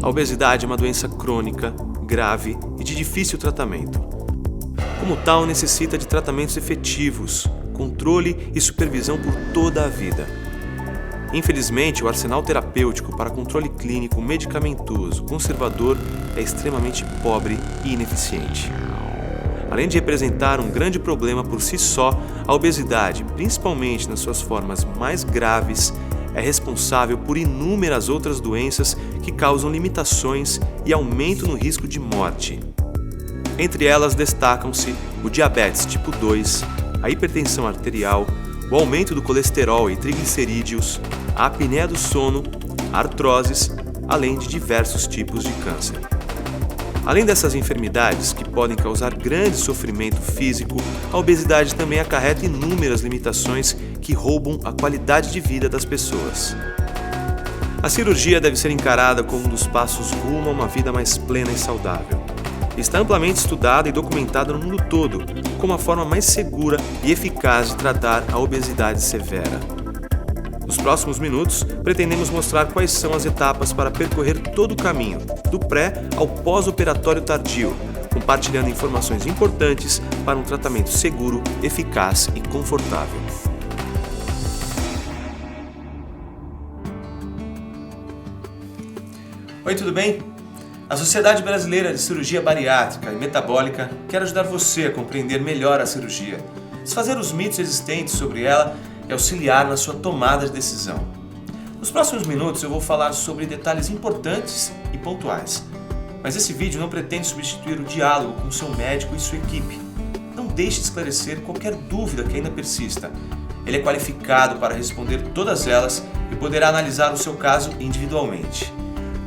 A obesidade é uma doença crônica, grave e de difícil tratamento. Como tal, necessita de tratamentos efetivos, controle e supervisão por toda a vida. Infelizmente, o arsenal terapêutico para controle clínico medicamentoso conservador é extremamente pobre e ineficiente. Além de representar um grande problema por si só, a obesidade, principalmente nas suas formas mais graves, é responsável por inúmeras outras doenças que causam limitações e aumento no risco de morte. Entre elas destacam-se o diabetes tipo 2, a hipertensão arterial, o aumento do colesterol e triglicerídeos, a apneia do sono, artroses, além de diversos tipos de câncer. Além dessas enfermidades, que podem causar grande sofrimento físico, a obesidade também acarreta inúmeras limitações que roubam a qualidade de vida das pessoas. A cirurgia deve ser encarada como um dos passos rumo a uma vida mais plena e saudável. Está amplamente estudada e documentada no mundo todo como a forma mais segura e eficaz de tratar a obesidade severa. Nos próximos minutos, pretendemos mostrar quais são as etapas para percorrer todo o caminho, do pré ao pós-operatório tardio, compartilhando informações importantes para um tratamento seguro, eficaz e confortável. Oi, tudo bem? A Sociedade Brasileira de Cirurgia Bariátrica e Metabólica quer ajudar você a compreender melhor a cirurgia, desfazer os mitos existentes sobre ela e auxiliar na sua tomada de decisão. Nos próximos minutos eu vou falar sobre detalhes importantes e pontuais, mas esse vídeo não pretende substituir o diálogo com seu médico e sua equipe. Não deixe de esclarecer qualquer dúvida que ainda persista. Ele é qualificado para responder todas elas e poderá analisar o seu caso individualmente.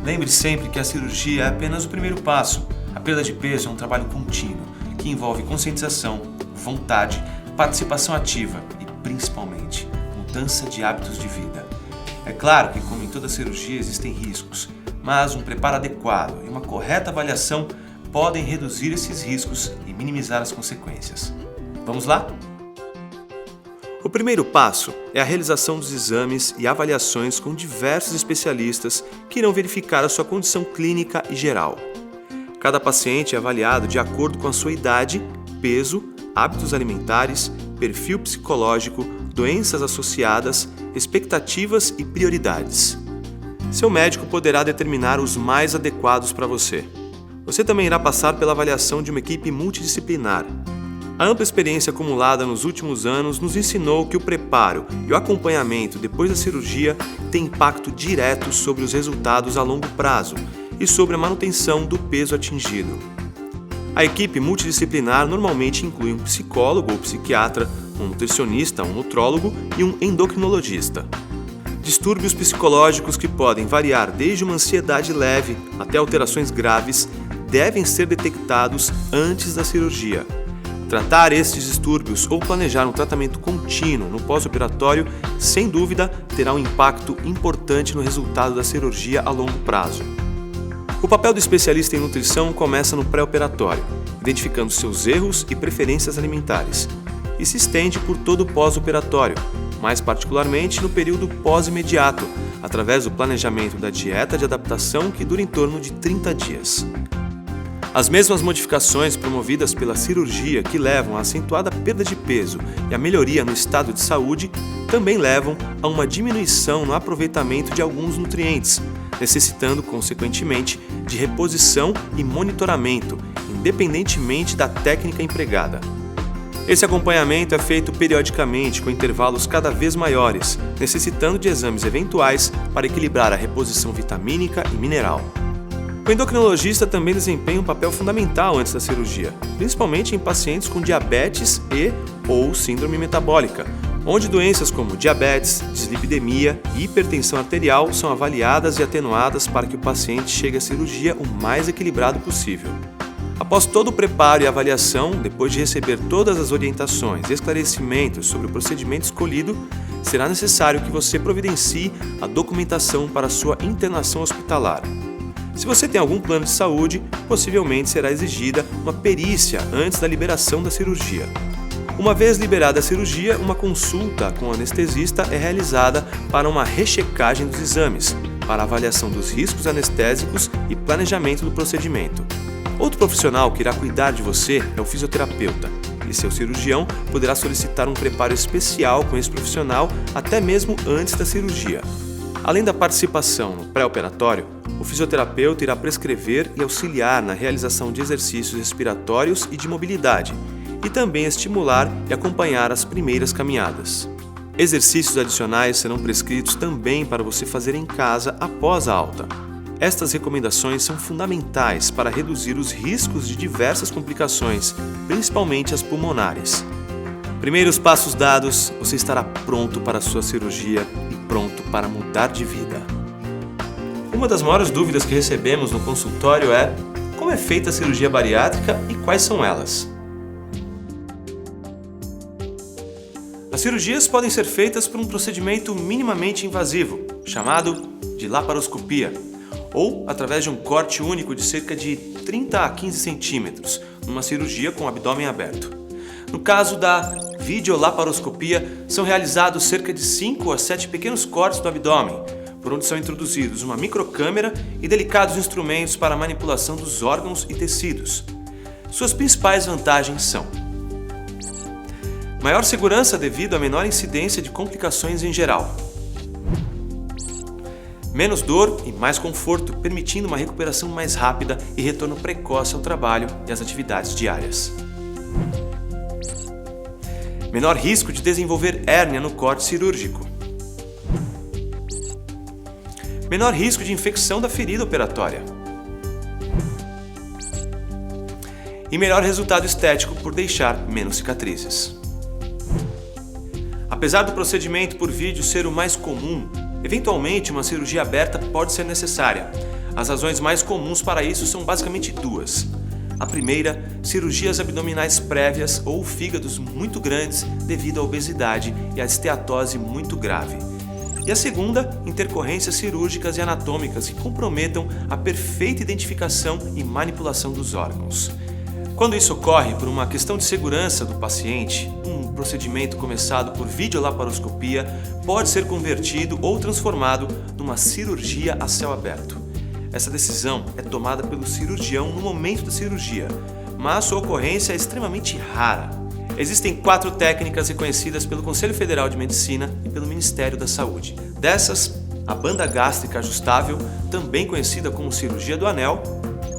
Lembre sempre que a cirurgia é apenas o primeiro passo. A perda de peso é um trabalho contínuo, que envolve conscientização, vontade, participação ativa e, principalmente, mudança de hábitos de vida. É claro que, como em toda cirurgia, existem riscos, mas um preparo adequado e uma correta avaliação podem reduzir esses riscos e minimizar as consequências. Vamos lá? O primeiro passo é a realização dos exames e avaliações com diversos especialistas que irão verificar a sua condição clínica e geral. Cada paciente é avaliado de acordo com a sua idade, peso, hábitos alimentares, perfil psicológico, doenças associadas, expectativas e prioridades. Seu médico poderá determinar os mais adequados para você. Você também irá passar pela avaliação de uma equipe multidisciplinar. A ampla experiência acumulada nos últimos anos nos ensinou que o preparo e o acompanhamento depois da cirurgia têm impacto direto sobre os resultados a longo prazo e sobre a manutenção do peso atingido. A equipe multidisciplinar normalmente inclui um psicólogo ou psiquiatra, um nutricionista, um nutrólogo e um endocrinologista. Distúrbios psicológicos que podem variar desde uma ansiedade leve até alterações graves devem ser detectados antes da cirurgia. Tratar estes distúrbios ou planejar um tratamento contínuo no pós-operatório, sem dúvida, terá um impacto importante no resultado da cirurgia a longo prazo. O papel do especialista em nutrição começa no pré-operatório, identificando seus erros e preferências alimentares, e se estende por todo o pós-operatório, mais particularmente no período pós-imediato, através do planejamento da dieta de adaptação que dura em torno de 30 dias. As mesmas modificações promovidas pela cirurgia que levam à acentuada perda de peso e à melhoria no estado de saúde também levam a uma diminuição no aproveitamento de alguns nutrientes, necessitando, consequentemente, de reposição e monitoramento, independentemente da técnica empregada. Esse acompanhamento é feito periodicamente com intervalos cada vez maiores, necessitando de exames eventuais para equilibrar a reposição vitamínica e mineral. O endocrinologista também desempenha um papel fundamental antes da cirurgia, principalmente em pacientes com diabetes ou síndrome metabólica, onde doenças como diabetes, dislipidemia e hipertensão arterial são avaliadas e atenuadas para que o paciente chegue à cirurgia o mais equilibrado possível. Após todo o preparo e avaliação, depois de receber todas as orientações e esclarecimentos sobre o procedimento escolhido, será necessário que você providencie a documentação para sua internação hospitalar. Se você tem algum plano de saúde, possivelmente será exigida uma perícia antes da liberação da cirurgia. Uma vez liberada a cirurgia, uma consulta com o anestesista é realizada para uma rechecagem dos exames, para avaliação dos riscos anestésicos e planejamento do procedimento. Outro profissional que irá cuidar de você é o fisioterapeuta, e seu cirurgião poderá solicitar um preparo especial com esse profissional até mesmo antes da cirurgia. Além da participação no pré-operatório, o fisioterapeuta irá prescrever e auxiliar na realização de exercícios respiratórios e de mobilidade, e também estimular e acompanhar as primeiras caminhadas. Exercícios adicionais serão prescritos também para você fazer em casa após a alta. Estas recomendações são fundamentais para reduzir os riscos de diversas complicações, principalmente as pulmonares. Primeiros passos dados, você estará pronto para a sua cirurgia e pronto para mudar de vida. Uma das maiores dúvidas que recebemos no consultório é: como é feita a cirurgia bariátrica e quais são elas? As cirurgias podem ser feitas por um procedimento minimamente invasivo, chamado de laparoscopia, ou através de um corte único de cerca de 30 a 15 centímetros, numa cirurgia com o abdômen aberto. No caso da videolaparoscopia, são realizados cerca de 5 a 7 pequenos cortes do abdômen, por onde são introduzidos uma microcâmera e delicados instrumentos para a manipulação dos órgãos e tecidos. Suas principais vantagens são: maior segurança devido à menor incidência de complicações em geral. Menos dor e mais conforto, permitindo uma recuperação mais rápida e retorno precoce ao trabalho e às atividades diárias. Menor risco de desenvolver hérnia no corte cirúrgico. Menor risco de infecção da ferida operatória. E melhor resultado estético por deixar menos cicatrizes. Apesar do procedimento por vídeo ser o mais comum, eventualmente uma cirurgia aberta pode ser necessária. As razões mais comuns para isso são basicamente duas. A primeira, cirurgias abdominais prévias ou fígados muito grandes devido à obesidade e à esteatose muito grave. E a segunda, intercorrências cirúrgicas e anatômicas que comprometam a perfeita identificação e manipulação dos órgãos. Quando isso ocorre por uma questão de segurança do paciente, um procedimento começado por videolaparoscopia pode ser convertido ou transformado numa cirurgia a céu aberto. Essa decisão é tomada pelo cirurgião no momento da cirurgia, mas sua ocorrência é extremamente rara. Existem 4 técnicas reconhecidas pelo Conselho Federal de Medicina e pelo Ministério da Saúde. Dessas, a banda gástrica ajustável, também conhecida como cirurgia do anel,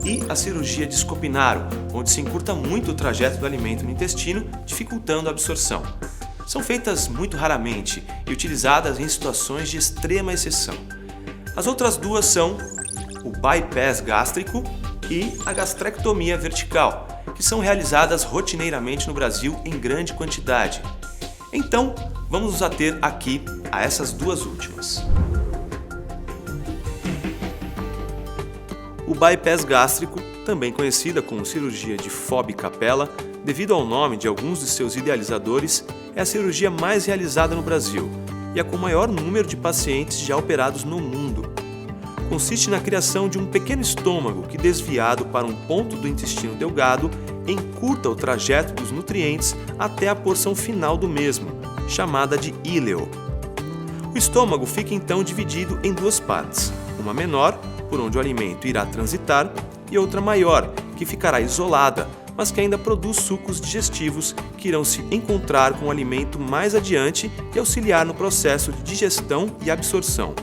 e a cirurgia de Scopinaro, onde se encurta muito o trajeto do alimento no intestino, dificultando a absorção. São feitas muito raramente e utilizadas em situações de extrema exceção. As outras duas são o bypass gástrico e a gastrectomia vertical, que são realizadas rotineiramente no Brasil em grande quantidade. Então, vamos nos ater aqui a essas duas últimas. O bypass gástrico, também conhecida como cirurgia de Fob Capella, devido ao nome de alguns de seus idealizadores, é a cirurgia mais realizada no Brasil e a com maior número de pacientes já operados no mundo. Consiste na criação de um pequeno estômago que, desviado para um ponto do intestino delgado, encurta o trajeto dos nutrientes até a porção final do mesmo, chamada de íleo. O estômago fica então dividido em 2 partes, uma menor, por onde o alimento irá transitar, e outra maior, que ficará isolada, mas que ainda produz sucos digestivos que irão se encontrar com o alimento mais adiante e auxiliar no processo de digestão e absorção.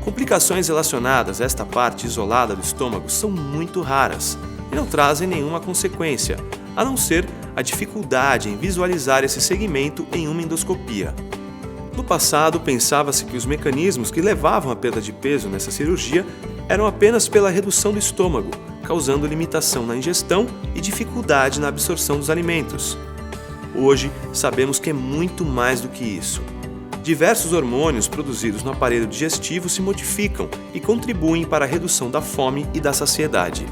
Complicações relacionadas a esta parte isolada do estômago são muito raras e não trazem nenhuma consequência, a não ser a dificuldade em visualizar esse segmento em uma endoscopia. No passado, pensava-se que os mecanismos que levavam à perda de peso nessa cirurgia eram apenas pela redução do estômago, causando limitação na ingestão e dificuldade na absorção dos alimentos. Hoje, sabemos que é muito mais do que isso. Diversos hormônios produzidos no aparelho digestivo se modificam e contribuem para a redução da fome e da saciedade.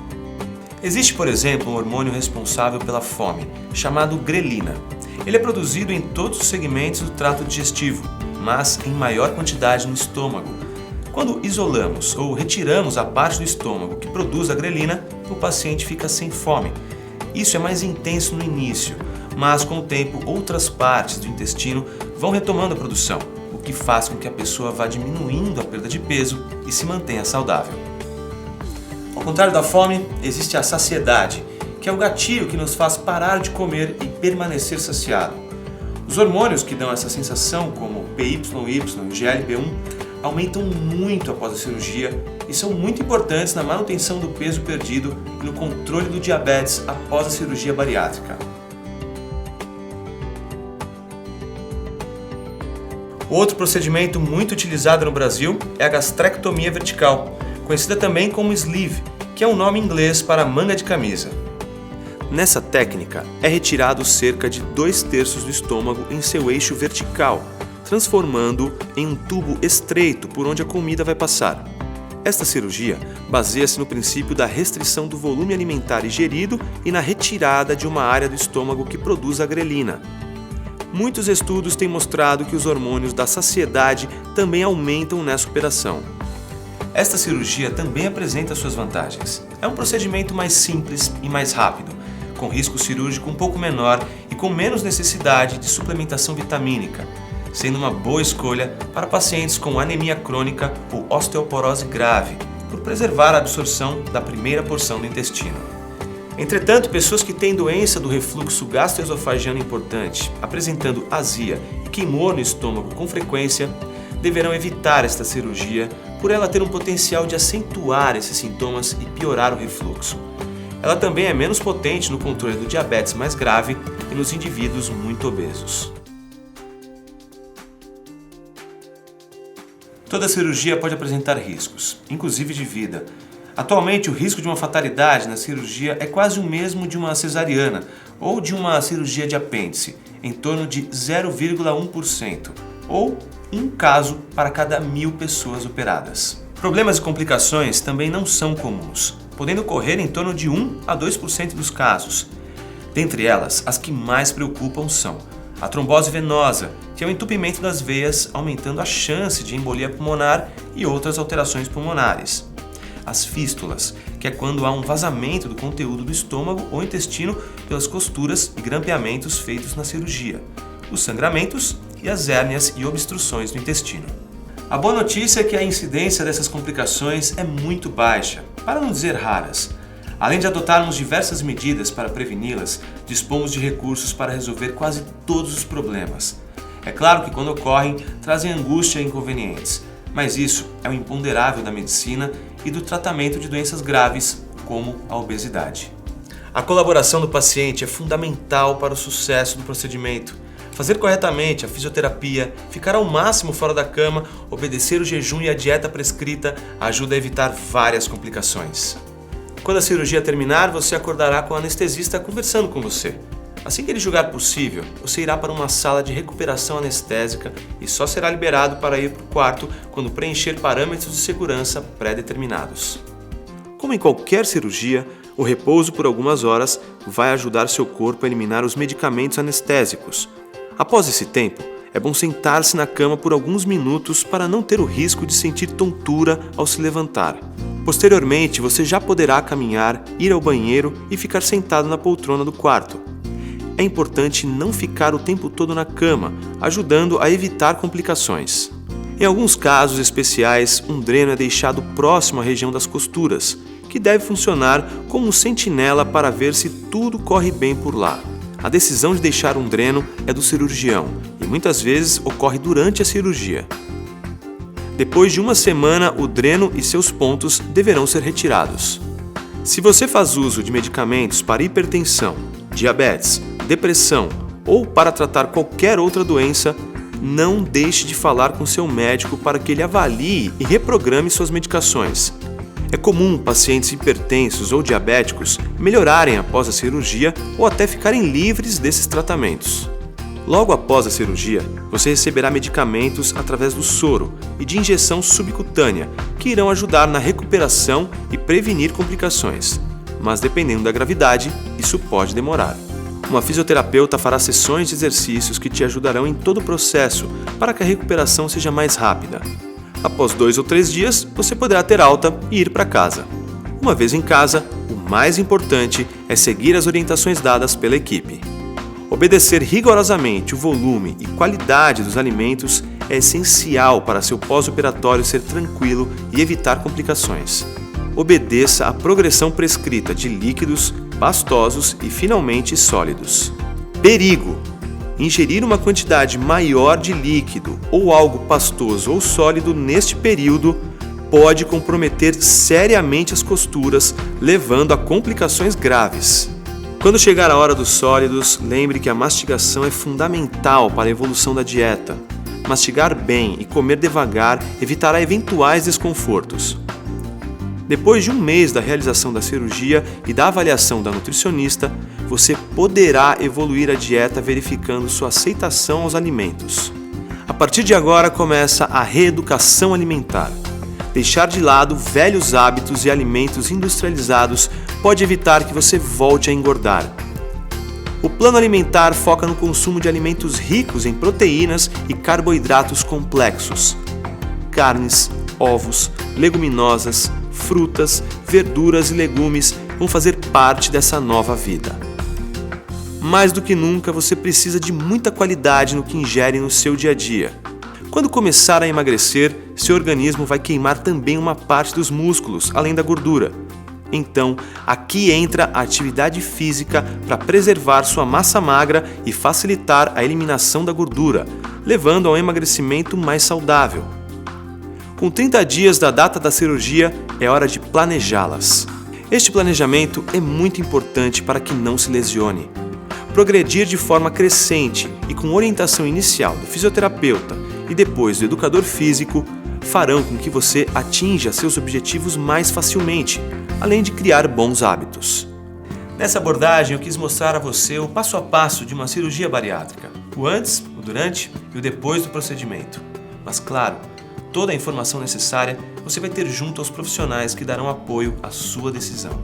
Existe, por exemplo, um hormônio responsável pela fome, chamado grelina. Ele é produzido em todos os segmentos do trato digestivo, mas em maior quantidade no estômago. Quando isolamos ou retiramos a parte do estômago que produz a grelina, o paciente fica sem fome. Isso é mais intenso no início, mas com o tempo outras partes do intestino vão retomando a produção, o que faz com que a pessoa vá diminuindo a perda de peso e se mantenha saudável. Ao contrário da fome, existe a saciedade, que é o gatilho que nos faz parar de comer e permanecer saciado. Os hormônios que dão essa sensação, como PYY e GLP-1, aumentam muito após a cirurgia e são muito importantes na manutenção do peso perdido e no controle do diabetes após a cirurgia bariátrica. Outro procedimento muito utilizado no Brasil é a gastrectomia vertical, conhecida também como sleeve, que é um nome inglês para manga de camisa. Nessa técnica, é retirado cerca de 2/3 do estômago em seu eixo vertical, transformando em um tubo estreito por onde a comida vai passar. Esta cirurgia baseia-se no princípio da restrição do volume alimentar ingerido e na retirada de uma área do estômago que produz a grelina. Muitos estudos têm mostrado que os hormônios da saciedade também aumentam nessa operação. Esta cirurgia também apresenta suas vantagens. É um procedimento mais simples e mais rápido, com risco cirúrgico um pouco menor e com menos necessidade de suplementação vitamínica, sendo uma boa escolha para pacientes com anemia crônica ou osteoporose grave, por preservar a absorção da primeira porção do intestino. Entretanto, pessoas que têm doença do refluxo gastroesofagiano importante, apresentando azia e queimor no estômago com frequência, deverão evitar esta cirurgia por ela ter um potencial de acentuar esses sintomas e piorar o refluxo. Ela também é menos potente no controle do diabetes mais grave e nos indivíduos muito obesos. Toda cirurgia pode apresentar riscos, inclusive de vida. Atualmente, o risco de uma fatalidade na cirurgia é quase o mesmo de uma cesariana ou de uma cirurgia de apêndice, em torno de 0,1%, ou um caso para cada 1.000 pessoas operadas. Problemas e complicações também não são comuns, podendo ocorrer em torno de 1 a 2% dos casos. Dentre elas, as que mais preocupam são a trombose venosa, que é o entupimento das veias, aumentando a chance de embolia pulmonar e outras alterações pulmonares. As fístulas, que é quando há um vazamento do conteúdo do estômago ou intestino pelas costuras e grampeamentos feitos na cirurgia. Os sangramentos e as hérnias e obstruções do intestino. A boa notícia é que a incidência dessas complicações é muito baixa, para não dizer raras. Além de adotarmos diversas medidas para preveni-las, dispomos de recursos para resolver quase todos os problemas. É claro que quando ocorrem, trazem angústia e inconvenientes, mas isso é o imponderável da medicina e do tratamento de doenças graves, como a obesidade. A colaboração do paciente é fundamental para o sucesso do procedimento. Fazer corretamente a fisioterapia, ficar ao máximo fora da cama, obedecer o jejum e a dieta prescrita ajuda a evitar várias complicações. Quando a cirurgia terminar, você acordará com o anestesista conversando com você. Assim que ele julgar possível, você irá para uma sala de recuperação anestésica e só será liberado para ir para o quarto quando preencher parâmetros de segurança pré-determinados. Como em qualquer cirurgia, o repouso por algumas horas vai ajudar seu corpo a eliminar os medicamentos anestésicos. Após esse tempo, é bom sentar-se na cama por alguns minutos para não ter o risco de sentir tontura ao se levantar. Posteriormente, você já poderá caminhar, ir ao banheiro e ficar sentado na poltrona do quarto. É importante não ficar o tempo todo na cama, ajudando a evitar complicações. Em alguns casos especiais, um dreno é deixado próximo à região das costuras, que deve funcionar como um sentinela para ver se tudo corre bem por lá. A decisão de deixar um dreno é do cirurgião e muitas vezes ocorre durante a cirurgia. Depois de uma semana, o dreno e seus pontos deverão ser retirados. Se você faz uso de medicamentos para hipertensão, diabetes, depressão ou para tratar qualquer outra doença, não deixe de falar com seu médico para que ele avalie e reprograme suas medicações. É comum pacientes hipertensos ou diabéticos melhorarem após a cirurgia ou até ficarem livres desses tratamentos. Logo após a cirurgia, você receberá medicamentos através do soro e de injeção subcutânea, que irão ajudar na recuperação e prevenir complicações. Mas dependendo da gravidade, isso pode demorar. Uma fisioterapeuta fará sessões de exercícios que te ajudarão em todo o processo para que a recuperação seja mais rápida. Após 2 ou 3 dias, você poderá ter alta e ir para casa. Uma vez em casa, o mais importante é seguir as orientações dadas pela equipe. Obedecer rigorosamente o volume e qualidade dos alimentos é essencial para seu pós-operatório ser tranquilo e evitar complicações. Obedeça a progressão prescrita de líquidos, pastosos e finalmente sólidos. Perigo! Ingerir uma quantidade maior de líquido ou algo pastoso ou sólido neste período pode comprometer seriamente as costuras, levando a complicações graves. Quando chegar a hora dos sólidos, lembre que a mastigação é fundamental para a evolução da dieta. Mastigar bem e comer devagar evitará eventuais desconfortos. Depois de um mês da realização da cirurgia e da avaliação da nutricionista, você poderá evoluir a dieta verificando sua aceitação aos alimentos. A partir de agora começa a reeducação alimentar. Deixar de lado velhos hábitos e alimentos industrializados pode evitar que você volte a engordar. O plano alimentar foca no consumo de alimentos ricos em proteínas e carboidratos complexos. Carnes, ovos, leguminosas, frutas, verduras e legumes vão fazer parte dessa nova vida. Mais do que nunca, você precisa de muita qualidade no que ingere no seu dia a dia. Quando começar a emagrecer, seu organismo vai queimar também uma parte dos músculos, além da gordura. Então, aqui entra a atividade física para preservar sua massa magra e facilitar a eliminação da gordura, levando a um emagrecimento mais saudável. Com 30 dias da data da cirurgia, é hora de planejá-las. Este planejamento é muito importante para que não se lesione. Progredir de forma crescente e com orientação inicial do fisioterapeuta e depois do educador físico farão com que você atinja seus objetivos mais facilmente, além de criar bons hábitos. Nessa abordagem eu quis mostrar a você o passo a passo de uma cirurgia bariátrica, o antes, o durante e o depois do procedimento. Mas claro, toda a informação necessária você vai ter junto aos profissionais que darão apoio à sua decisão.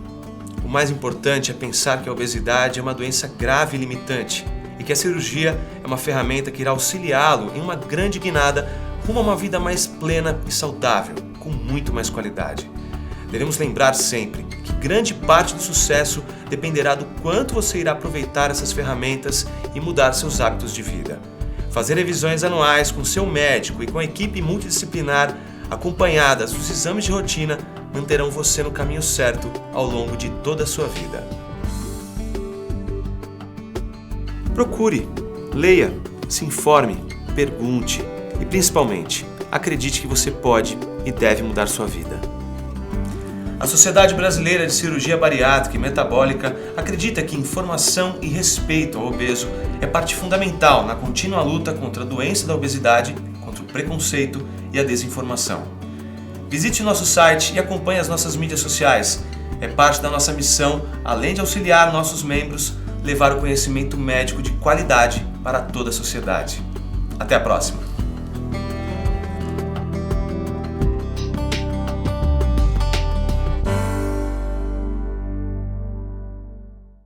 O mais importante é pensar que a obesidade é uma doença grave e limitante e que a cirurgia é uma ferramenta que irá auxiliá-lo em uma grande guinada rumo a uma vida mais plena e saudável, com muito mais qualidade. Devemos lembrar sempre que grande parte do sucesso dependerá do quanto você irá aproveitar essas ferramentas e mudar seus hábitos de vida. Fazer revisões anuais com seu médico e com a equipe multidisciplinar, acompanhadas dos exames de rotina, manterão você no caminho certo ao longo de toda a sua vida. Procure, leia, se informe, pergunte e, principalmente, acredite que você pode e deve mudar sua vida. A Sociedade Brasileira de Cirurgia Bariátrica e Metabólica acredita que informação e respeito ao obeso é parte fundamental na contínua luta contra a doença da obesidade, contra o preconceito e a desinformação. Visite o nosso site e acompanhe as nossas mídias sociais. É parte da nossa missão, além de auxiliar nossos membros, levar o conhecimento médico de qualidade para toda a sociedade. Até a próxima!